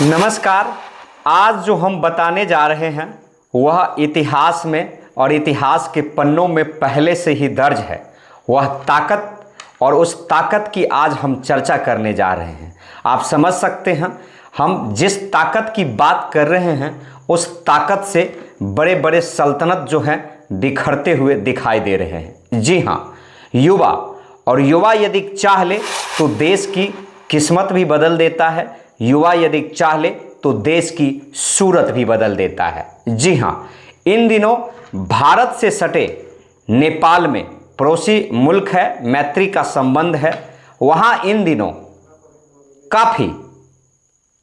नमस्कार। आज जो हम बताने जा रहे हैं वह इतिहास में और इतिहास के पन्नों में पहले से ही दर्ज है। वह ताकत और उस ताकत की आज हम चर्चा करने जा रहे हैं। आप समझ सकते हैं हम जिस ताकत की बात कर रहे हैं उस ताकत से बड़े बड़े सल्तनत जो हैं बिखरते हुए दिखाई दे रहे हैं। जी हाँ, युवा। और युवा यदि चाह ले तो देश की किस्मत भी बदल देता है। युवा यदि चाह ले तो देश की सूरत भी बदल देता है। जी हाँ, इन दिनों भारत से सटे नेपाल में पड़ोसी मुल्क है, मैत्री का संबंध है, वहाँ इन दिनों काफ़ी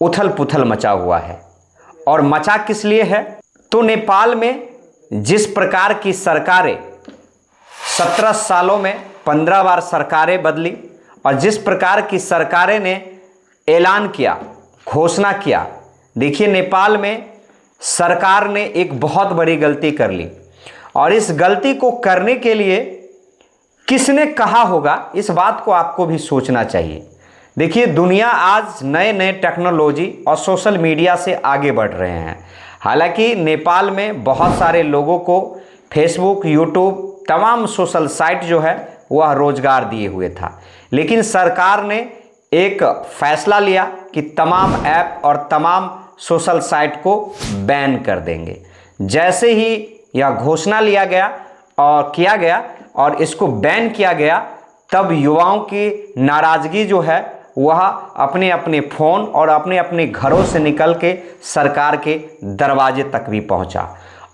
उथल पुथल मचा हुआ है। और मचा किस लिए है? तो नेपाल में जिस प्रकार की सरकारें 17 सालों में 15 बार सरकारें बदली और जिस प्रकार की सरकारें ने ऐलान किया, घोषणा किया। देखिए, नेपाल में सरकार ने एक बहुत बड़ी गलती कर ली और इस गलती को करने के लिए किसने कहा होगा, इस बात को आपको भी सोचना चाहिए। देखिए, दुनिया आज नए नए टेक्नोलॉजी और सोशल मीडिया से आगे बढ़ रहे हैं। हालांकि नेपाल में बहुत सारे लोगों को फेसबुक, यूट्यूब, तमाम सोशल साइट जो है वह रोजगार दिए हुए था, लेकिन सरकार ने एक फैसला लिया कि तमाम ऐप और तमाम सोशल साइट को बैन कर देंगे। जैसे ही यह घोषणा लिया गया और किया गया और इसको बैन किया गया, तब युवाओं की नाराज़गी जो है वह अपने अपने फ़ोन और अपने अपने घरों से निकल के सरकार के दरवाजे तक भी पहुंचा।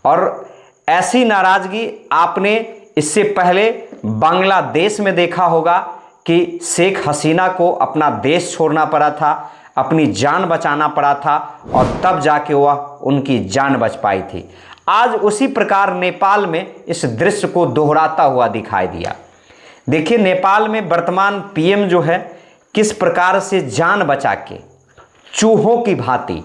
और ऐसी नाराज़गी आपने इससे पहले बांग्लादेश में देखा होगा कि शेख हसीना को अपना देश छोड़ना पड़ा था, अपनी जान बचाना पड़ा था और तब जाके वह उनकी जान बच पाई थी। आज उसी प्रकार नेपाल में इस दृश्य को दोहराता हुआ दिखाई दिया। देखिए, नेपाल में वर्तमान पीएम जो है किस प्रकार से जान बचा के चूहों की भांति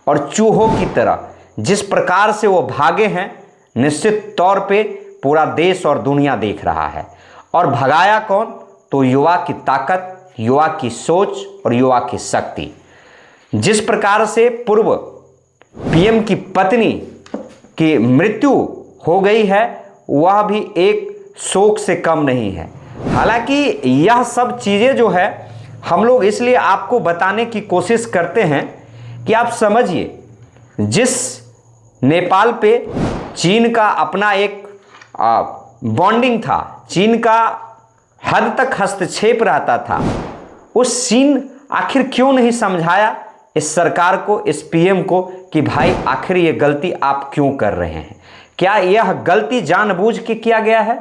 और चूहों की तरह जिस प्रकार से वो भागे हैं, निश्चित तौर पे पूरा देश और दुनिया देख रहा है। और भगाया कौन? तो युवा की ताकत, युवा की सोच और युवा की शक्ति। जिस प्रकार से पूर्व पीएम की पत्नी की मृत्यु हो गई है, वह भी एक शोक से कम नहीं है। हालांकि यह सब चीज़ें जो है हम लोग इसलिए आपको बताने की कोशिश करते हैं कि आप समझिए, जिस नेपाल पे चीन का अपना एक बॉन्डिंग था, चीन का हद तक हस्तक्षेप रहता था, उस चीन आखिर क्यों नहीं समझाया इस सरकार को, इस पीएम को कि भाई आखिर ये गलती आप क्यों कर रहे हैं? क्या यह गलती जानबूझ के किया गया है?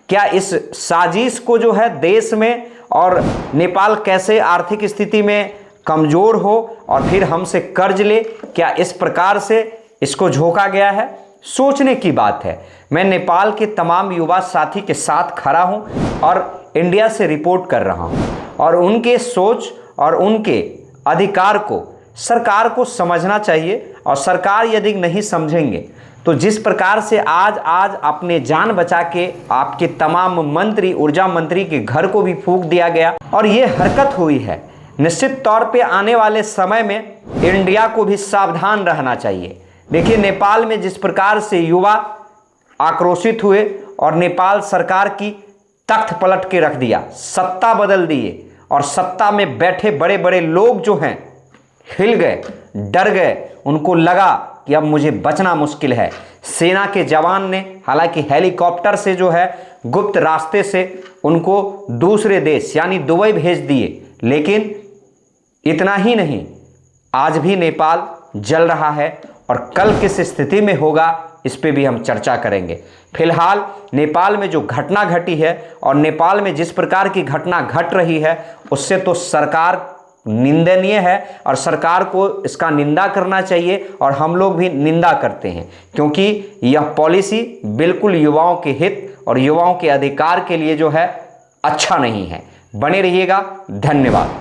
क्या इस साजिश को जो है देश में और नेपाल कैसे आर्थिक स्थिति में कमज़ोर हो और फिर हमसे कर्ज ले, क्या इस प्रकार से इसको झोंका गया है? सोचने की बात है। मैं नेपाल के तमाम युवा साथी के साथ खड़ा हूं और इंडिया से रिपोर्ट कर रहा हूं और उनके सोच और उनके अधिकार को सरकार को समझना चाहिए। और सरकार यदि नहीं समझेंगे तो जिस प्रकार से आज अपने जान बचा के आपके तमाम मंत्री, ऊर्जा मंत्री के घर को भी फूंक दिया गया और ये हरकत हुई है, निश्चित तौर पे आने वाले समय में इंडिया को भी सावधान रहना चाहिए। देखिए, नेपाल में जिस प्रकार से युवा आक्रोशित हुए और नेपाल सरकार की तख्त पलट के रख दिया, सत्ता बदल दिए और सत्ता में बैठे बड़े बड़े लोग जो हैं हिल गए, डर गए, उनको लगा कि अब मुझे बचना मुश्किल है। सेना के जवान ने हालांकि हेलीकॉप्टर से जो है गुप्त रास्ते से उनको दूसरे देश यानी दुबई भेज दिए, लेकिन इतना ही नहीं, आज भी नेपाल जल रहा है और कल किस स्थिति में होगा इस पे भी हम चर्चा करेंगे। फिलहाल नेपाल में जो घटना घटी है और नेपाल में जिस प्रकार की घटना घट रही है उससे तो सरकार निंदनीय है और सरकार को इसका निंदा करना चाहिए और हम लोग भी निंदा करते हैं, क्योंकि यह पॉलिसी बिल्कुल युवाओं के हित और युवाओं के अधिकार के लिए जो है अच्छा नहीं है। बने रहिएगा। धन्यवाद।